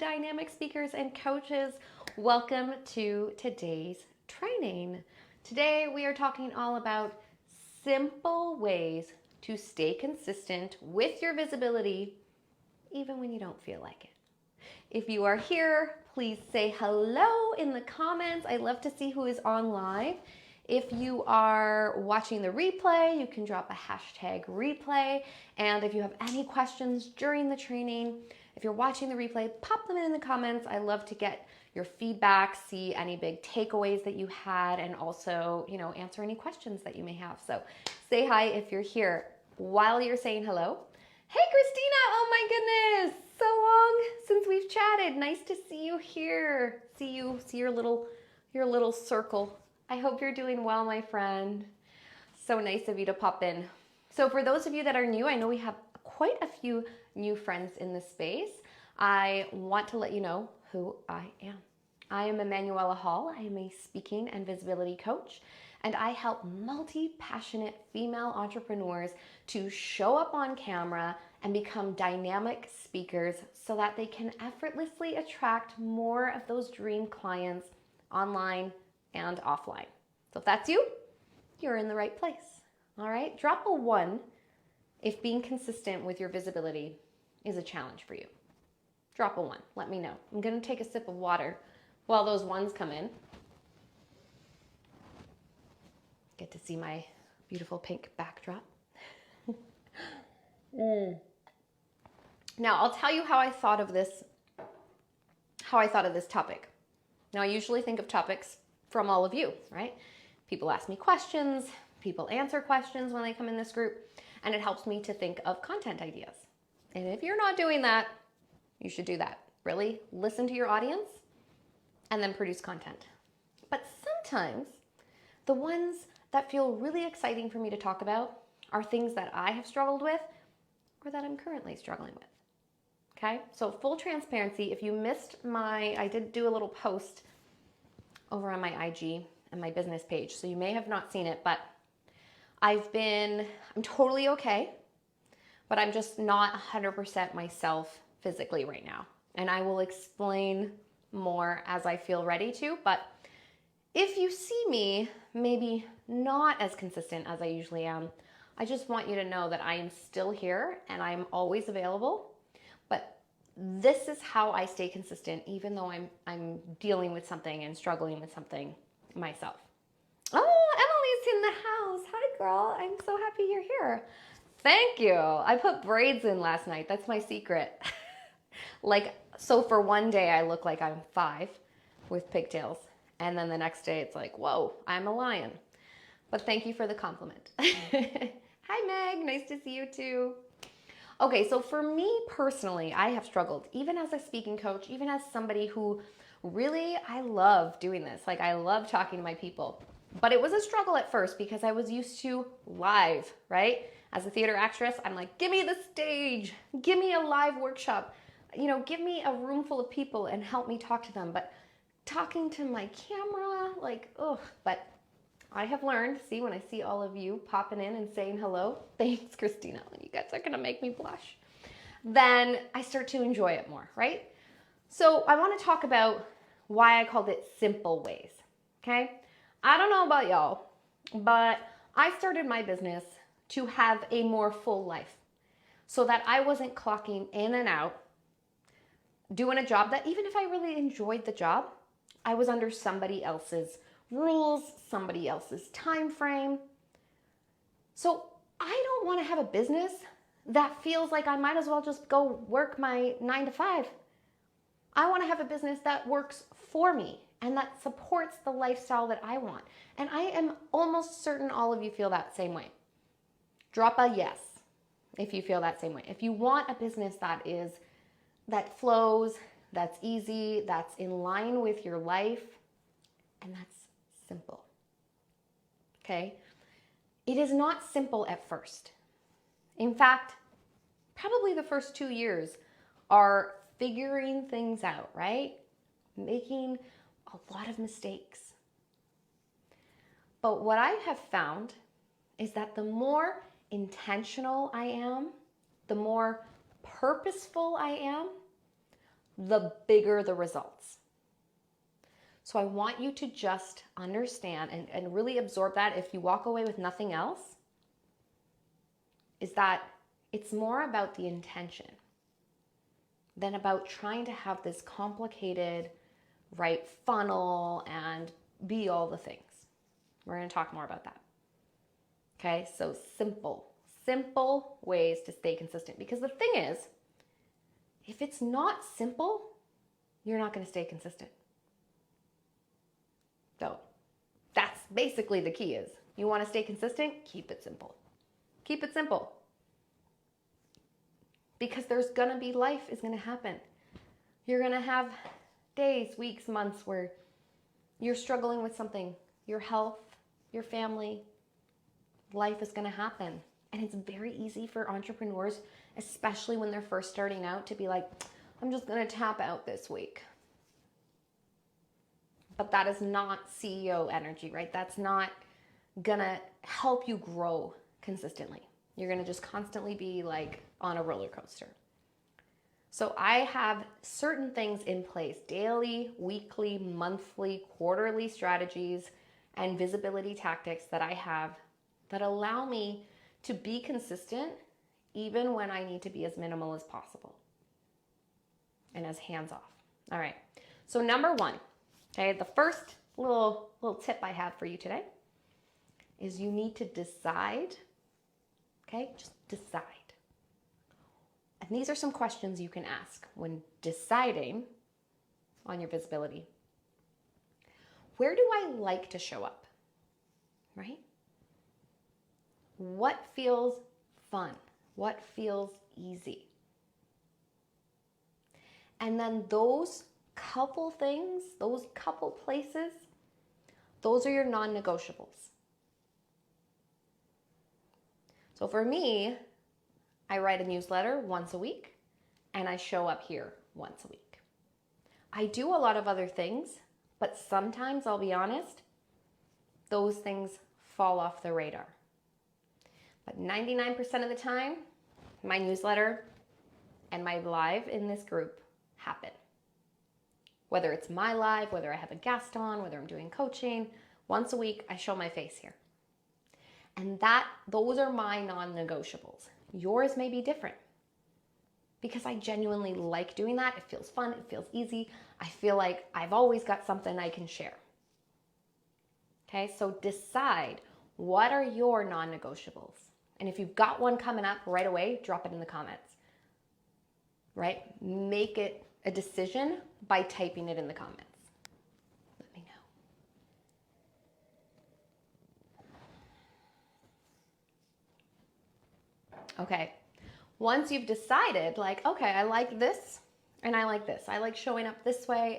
dynamic speakers and coaches. Welcome to today's training. Today we are talking all about simple ways to stay consistent with your visibility even when you don't feel like it. If you are here, please say hello in the comments. I love to see who is on live. If you are watching the replay, you can drop a hashtag replay. And if you have any questions during the training, if you're watching the replay, pop them in the comments. I love to get your feedback, see any big takeaways that you had, and also, answer any questions that you may have. So say hi if you're here. While you're saying hello, hey Christina, oh my goodness, so long since we've chatted. Nice to see you here. See your little circle. I hope you're doing well, my friend. So nice of you to pop in. So for those of you that are new, I know we have quite a few new friends in this space. I want to let you know who I am. I am Emanuela Hall. I am a speaking and visibility coach, and I help multi-passionate female entrepreneurs to show up on camera and become dynamic speakers so that they can effortlessly attract more of those dream clients online and offline. So if that's you, you're in the right place. All right, drop a 1 if being consistent with your visibility is a challenge for you. Drop a 1, let me know. I'm gonna take a sip of water while those 1s come in. Get to see my beautiful pink backdrop. Now I'll tell you how I thought of this topic. Now I usually think of topics from all of you, right? People ask me questions, people answer questions when they come in this group, and it helps me to think of content ideas. And if you're not doing that, you should do that. Really listen to your audience and then produce content. But sometimes the ones that feel really exciting for me to talk about are things that I have struggled with or that I'm currently struggling with. Okay, so full transparency, if you missed I did do a little post over on my IG and my business page, so you may have not seen it, but I'm totally okay, but I'm just not 100% myself physically right now. And I will explain more as I feel ready to, but if you see me maybe not as consistent as I usually am, I just want you to know that I am still here and I'm always available. But this is how I stay consistent, even though I'm dealing with something and struggling with something myself. Oh, Emily's in the house. Hi, girl. I'm so happy you're here. Thank you. I put braids in last night. That's my secret. So for one day, I look like I'm 5 with pigtails. And then the next day, it's like, whoa, I'm a lion. But thank you for the compliment. Hi, Meg. Nice to see you too. Okay, so for me personally, I have struggled, even as a speaking coach, even as somebody who really, I love doing this. I love talking to my people. But it was a struggle at first because I was used to live, right? As a theater actress, I'm like, give me the stage, give me a live workshop, give me a room full of people and help me talk to them. But talking to my camera, but I have learned, see, when I see all of you popping in and saying hello, thanks, Christina, you guys are gonna make me blush, then I start to enjoy it more, right? So I wanna talk about why I called it simple ways, okay? I don't know about y'all, but I started my business to have a more full life so that I wasn't clocking in and out, doing a job that even if I really enjoyed the job, I was under somebody else's rules, somebody else's time frame. So I don't want to have a business that feels like I might as well just go work my 9 to 5. I want to have a business that works for me and that supports the lifestyle that I want. And I am almost certain all of you feel that same way. Drop a yes if you feel that same way. If you want a business that flows, that's easy, that's in line with your life, and that's simple, okay? It is not simple at first. In fact, probably the first 2 years are figuring things out, right? Making a lot of mistakes. But what I have found is that the more intentional I am, the more purposeful I am, the bigger the results. So I want you to just understand and really absorb that if you walk away with nothing else, is that it's more about the intention than about trying to have this complicated, right, funnel and be all the things. We're going to talk more about that. Okay, so simple ways to stay consistent. Because the thing is, if it's not simple, you're not going to stay consistent. So that's basically the key is, you want to stay consistent, keep it simple. Keep it simple. Because there's going to be, life is going to happen. You're going to have days, weeks, months where you're struggling with something, your health, your family. Life is going to happen. And it's very easy for entrepreneurs, especially when they're first starting out, to be like, I'm just going to tap out this week. But that is not CEO energy, right? That's not going to help you grow consistently. You're going to just constantly be like on a roller coaster. So I have certain things in place, daily, weekly, monthly, quarterly strategies and visibility tactics that I have that allow me to be consistent even when I need to be as minimal as possible and as hands off. All right. So number one, okay, the first little tip I have for you today is you need to decide, okay, just decide. And these are some questions you can ask when deciding on your visibility. Where do I like to show up, right? What feels fun? What feels easy? And then those couple things, those couple places, those are your non-negotiables. So for me, I write a newsletter once a week and I show up here once a week. I do a lot of other things, but sometimes, I'll be honest, those things fall off the radar. But 99% of the time, my newsletter and my live in this group happen. Whether it's my live, whether I have a guest on, whether I'm doing coaching, once a week I show my face here. And those are my non-negotiables. Yours may be different because I genuinely like doing that. It feels fun. It feels easy. I feel like I've always got something I can share. Okay, so decide, what are your non-negotiables? And if you've got one coming up right away, drop it in the comments, right? Make it a decision by typing it in the comments. Let me know. Okay, once you've decided, like, okay, I like this and I like this. I like showing up this way,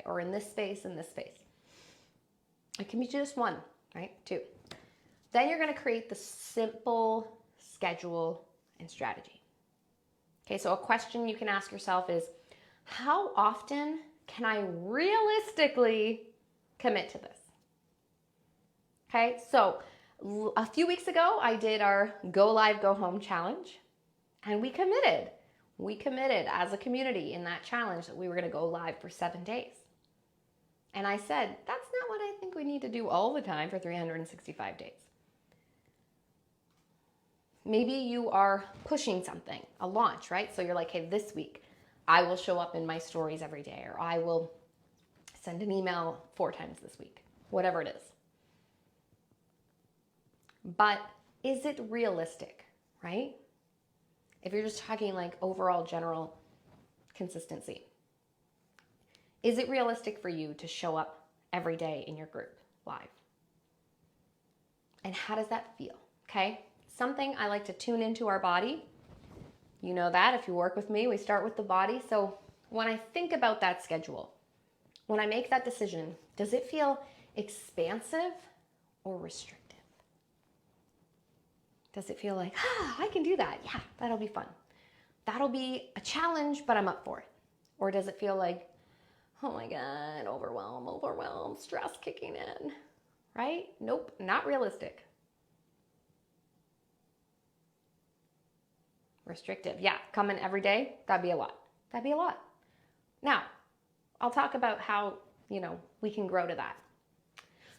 or in this space and this space. It can be just one, right? Two. Then you're going to create the simple schedule and strategy. Okay, so a question you can ask yourself is, how often can I realistically commit to this? Okay, so a few weeks ago, I did our Go Live, Go Home challenge, and we committed. We committed as a community in that challenge that we were going to go live for 7 days. And I said, that's not what I think we need to do all the time for 365 days. Maybe you are pushing something, a launch, right? So you're like, hey, this week I will show up in my stories every day, or I will send an email 4 times this week, whatever it is. But is it realistic, right? If you're just talking like overall general consistency, is it realistic for you to show up every day in your group live? And how does that feel? Okay, something I like to tune into our body. You know that if you work with me, we start with the body. So when I think about that schedule, when I make that decision, does it feel expansive or restrictive? Does it feel like, I can do that? Yeah, that'll be fun. That'll be a challenge, but I'm up for it. Or does it feel like, oh my God, overwhelm, stress kicking in, right? Nope, not realistic. Restrictive, yeah, coming every day, that'd be a lot. That'd be a lot. Now, I'll talk about how, we can grow to that.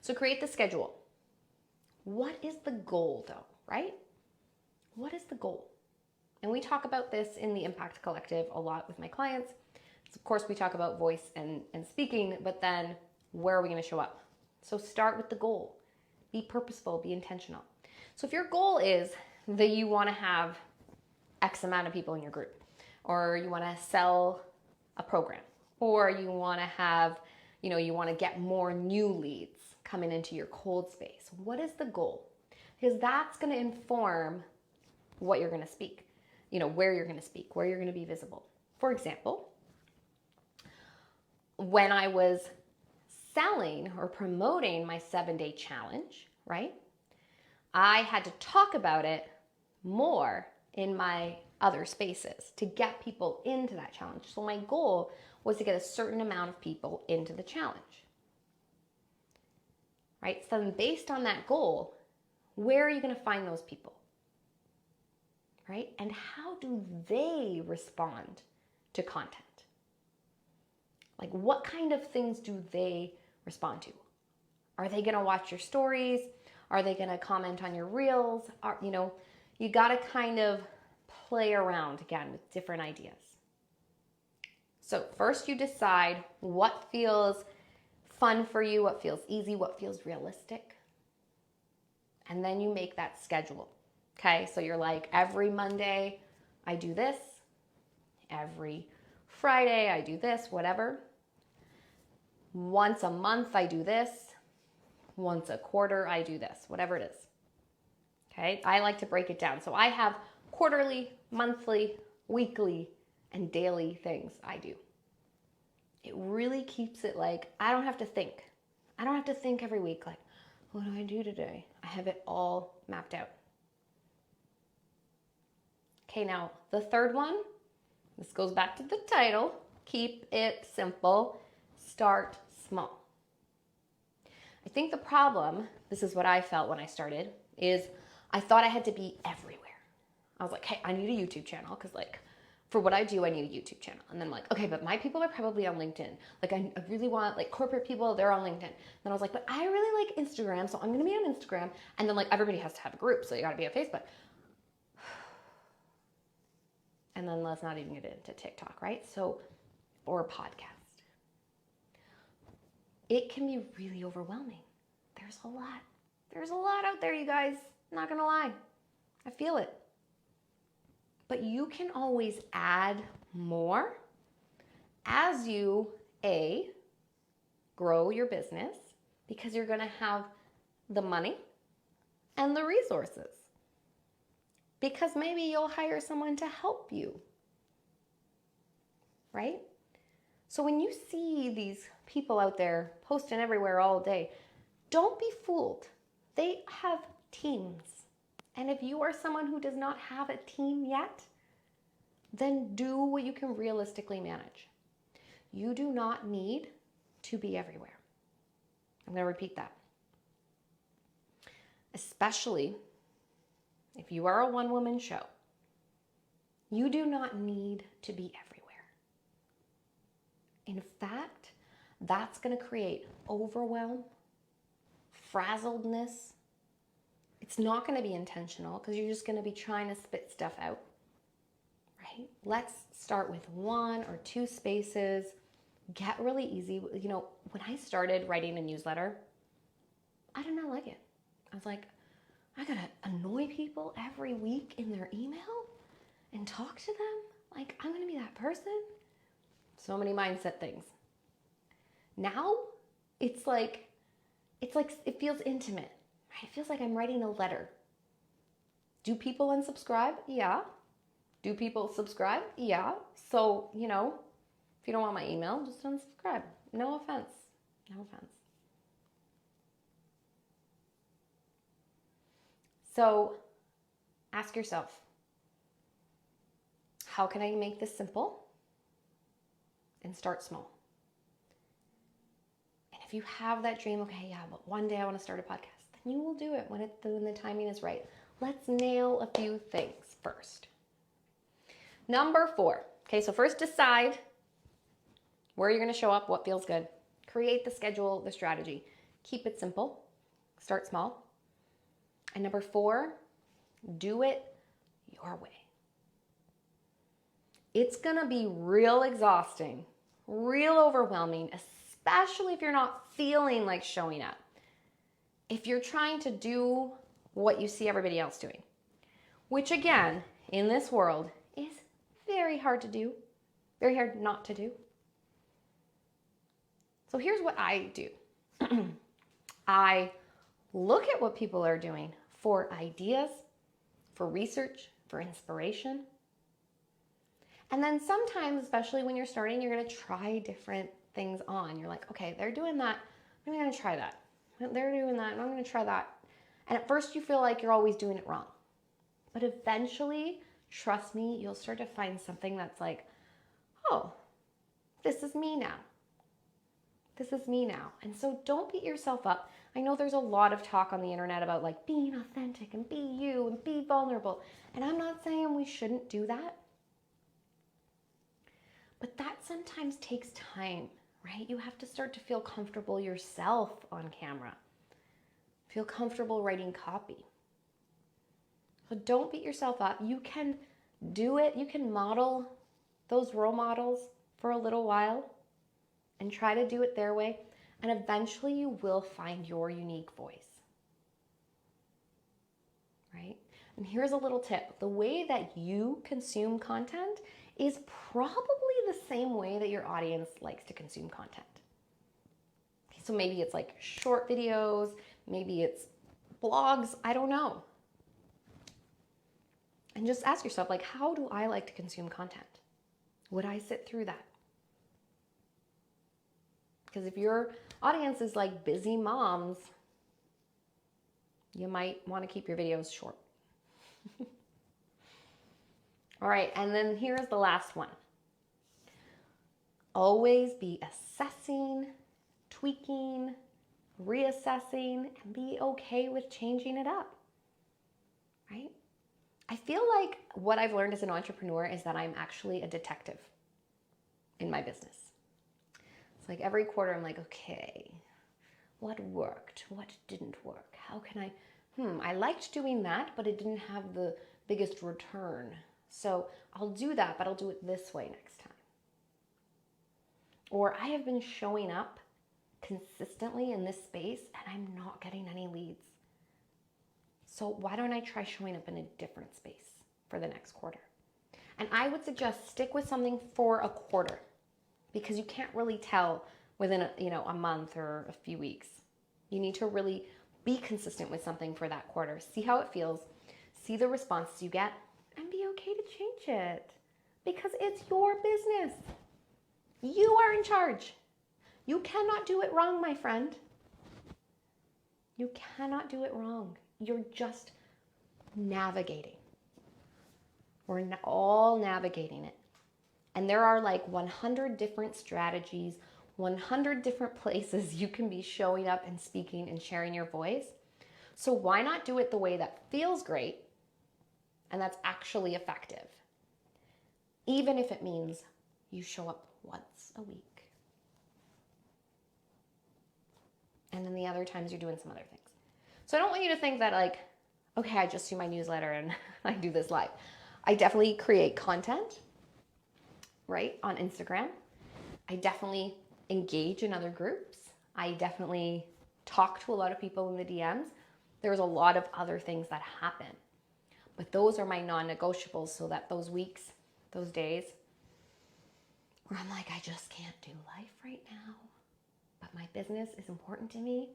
So create the schedule. What is the goal though, right? What is the goal? And we talk about this in the Impact Collective a lot with my clients. So of course, we talk about voice and speaking, but then where are we going to show up? So start with the goal. Be purposeful, be intentional. So if your goal is that you want to have X amount of people in your group, or you want to sell a program, or you want to have, you want to get more new leads coming into your cold space. What is the goal? Because that's going to inform what you're going to speak, where you're going to speak, where you're going to be visible. For example, when I was selling or promoting my 7-day challenge, right? I had to talk about it more in my other spaces to get people into that challenge. So my goal was to get a certain amount of people into the challenge, right? So then based on that goal, where are you going to find those people, right? And how do they respond to content? Like what kind of things do they respond to? Are they going to watch your stories? Are they going to comment on your reels? You got to kind of play around again with different ideas. So first you decide what feels fun for you, what feels easy, what feels realistic. And then you make that schedule. Okay, so you're like, every Monday I do this, every Friday I do this, whatever. Once a month I do this, once a quarter I do this, whatever it is. Okay, I like to break it down. So I have quarterly, monthly, weekly, and daily things I do. It really keeps it like, I don't have to think. I don't have to think every week like, what do I do today? I have it all mapped out. Okay, now the third one, this goes back to the title, keep it simple, start small. I think the problem, this is what I felt when I started, is I thought I had to be everywhere. I was like, hey, I need a YouTube channel because for what I do, I need a YouTube channel. And then I'm like, okay, but my people are probably on LinkedIn. I really want corporate people, they're on LinkedIn. Then I was like, but I really like Instagram, so I'm gonna be on Instagram. And then everybody has to have a group, so you gotta be on Facebook. And then let's not even get into TikTok, right? Or a podcast. It can be really overwhelming. There's a lot out there, you guys. Not gonna lie. I feel it. But you can always add more as you, grow your business, because you're gonna have the money and the resources. Because maybe you'll hire someone to help you, right? So when you see these people out there posting everywhere all day, don't be fooled. They have teams. And if you are someone who does not have a team yet, then do what you can realistically manage. You do not need to be everywhere. I'm going to repeat that. Especially if you are a one-woman show, you do not need to be everywhere. In fact, that's going to create overwhelm, frazzledness. It's not going to be intentional because you're just going to be trying to spit stuff out, right? Let's start with 1 or 2 spaces. Get really easy. When I started writing a newsletter, I did not like it. I was like, I got to annoy people every week in their email and talk to them. I'm going to be that person. So many mindset things. Now it feels intimate. It feels like I'm writing a letter. Do people unsubscribe? Yeah. Do people subscribe? Yeah. So, if you don't want my email, just unsubscribe. No offense. No offense. So, ask yourself, how can I make this simple? And start small. And if you have that dream, okay, yeah, but one day I want to start a podcast, then you will do it when the timing is right. Let's nail a few things first. Number 4. Okay, so first decide where you're going to show up, what feels good. Create the schedule, the strategy. Keep it simple. Start small. And number 4, do it your way. It's going to be real exhausting, real overwhelming, especially if you're not feeling like showing up. If you're trying to do what you see everybody else doing, which again, in this world, is very hard to do, very hard not to do. So here's what I do. I look at what people are doing for ideas, for research, for inspiration. And then sometimes, especially when you're starting, you're going to try different things on. You're like, okay, they're doing that. I'm going to try that. They're doing that, and I'm going to try that. And at first you feel like you're always doing it wrong. But eventually, trust me, you'll start to find something that's like, oh, this is me now. This is me now. And so don't beat yourself up. I know there's a lot of talk on the internet about like being authentic and be you and be vulnerable. And I'm not saying we shouldn't do that. But that sometimes takes time, right? You have to start to feel comfortable yourself on camera. Feel comfortable writing copy. So don't beat yourself up. You can do it. You can model those role models for a little while and try to do it their way. And eventually you will find your unique voice, right? And here's a little tip. The way that you consume content is probably the same way that your audience likes to consume content. Okay, so maybe it's like short videos, maybe it's blogs, I don't know. And just ask yourself, like, how do I like to consume content? Would I sit through that? Because if your audience is like busy moms, you might want to keep your videos short. All right, and then here's the last one. Always be assessing, tweaking, reassessing, and be okay with changing it up, right? I feel like what I've learned as an entrepreneur is that I'm actually a detective in my business. It's like every quarter I'm like, okay, what worked? What didn't work? How can I liked doing that, but it didn't have the biggest return. So I'll do that, but I'll do it this way next time. Or I have been showing up consistently in this space and I'm not getting any leads. So why don't I try showing up in a different space for the next quarter? And I would suggest stick with something for a quarter because you can't really tell within a month or a few weeks. You need to really be consistent with something for that quarter. See how it feels, see the responses you get, and be okay to change it because it's your business. You are in charge. You cannot do it wrong, my friend. You cannot do it wrong. You're just navigating. We're all navigating it. And there are like 100 different strategies, 100 different places you can be showing up and speaking and sharing your voice. So why not do it the way that feels great and that's actually effective? Even if it means you show up once a week. And then the other times you're doing some other things. So I don't want you to think that like, okay, I just do my newsletter and I do this live. I definitely create content, right, on Instagram. I definitely engage in other groups. I definitely talk to a lot of people in the DMs. There's a lot of other things that happen. But those are my non-negotiables so that those weeks, those days where I'm like, I just can't do life right now, but my business is important to me,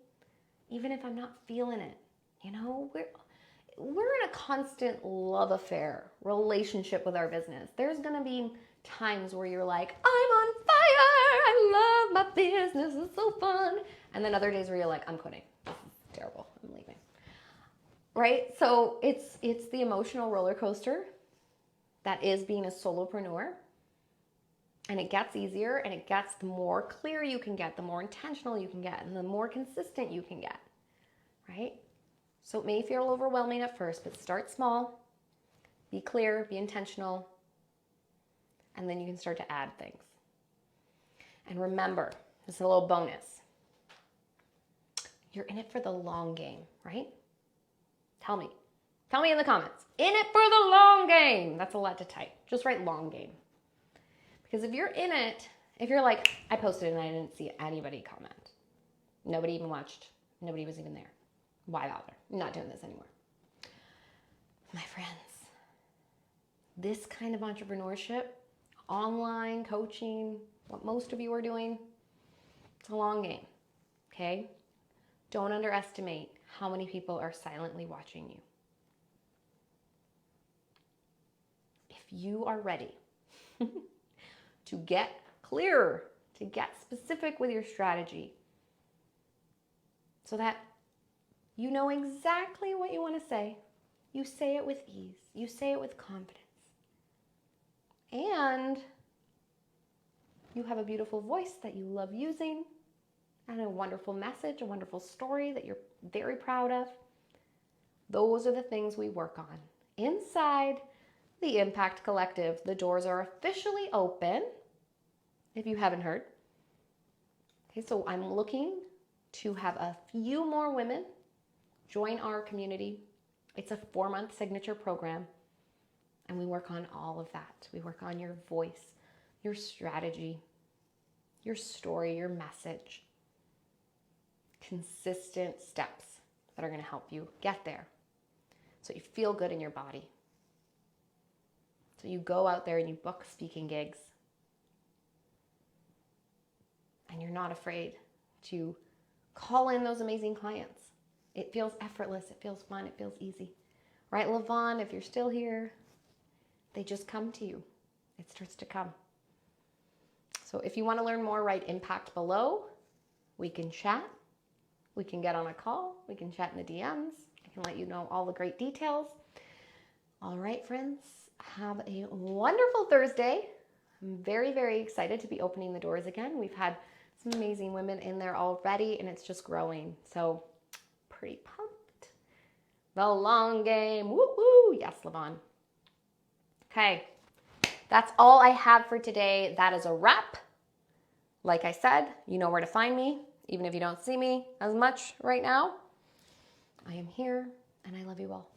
even if I'm not feeling it. You know, we're in a constant love affair relationship with our business. There's going to be times where you're like, I'm on fire. I love my business. It's so fun. And then other days where you're like, I'm quitting. This is terrible. I'm leaving. Right? So it's the emotional roller coaster that is being a solopreneur. And it gets easier and it gets the more clear you can get, the more intentional you can get, and the more consistent you can get, right? So it may feel overwhelming at first, but start small, be clear, be intentional, and then you can start to add things. And remember, this is a little bonus. You're in it for the long game, right? Tell me in the comments. In it for the long game. That's a lot to type. Just write long game. Because if you're in it, if you're like, I posted and I didn't see anybody comment. Nobody even watched. Nobody was even there. Why bother? I'm not doing this anymore. My friends, this kind of entrepreneurship, online coaching, what most of you are doing, it's a long game, okay? Don't underestimate how many people are silently watching you. If you are ready to get clearer, to get specific with your strategy so that you know exactly what you want to say, you say it with ease, you say it with confidence, and you have a beautiful voice that you love using, and a wonderful message, a wonderful story that you're very proud of. Those are the things we work on. Inside the Impact Collective, the doors are officially open, if you haven't heard. Okay, so I'm looking to have a few more women join our community. It's a 4-month signature program, and we work on all of that. We work on your voice, your strategy, your story, your message. Consistent steps that are going to help you get there so you feel good in your body. So you go out there and you book speaking gigs, and you're not afraid to call in those amazing clients. It feels effortless, it feels fun, it feels easy. Right, Lavon, if you're still here, they just come to you. It starts to come. So if you want to learn more, write impact below. We can chat. We can get on a call. We can chat in the DMs. I can let you know all the great details. All right, friends, have a wonderful Thursday. I'm very, very excited to be opening the doors again. We've had some amazing women in there already, and it's just growing. So pretty pumped. The long game. Woo woo. Yes, Lavon. Okay, that's all I have for today. That is a wrap. Like I said, you know where to find me, even if you don't see me as much right now. I am here, and I love you all.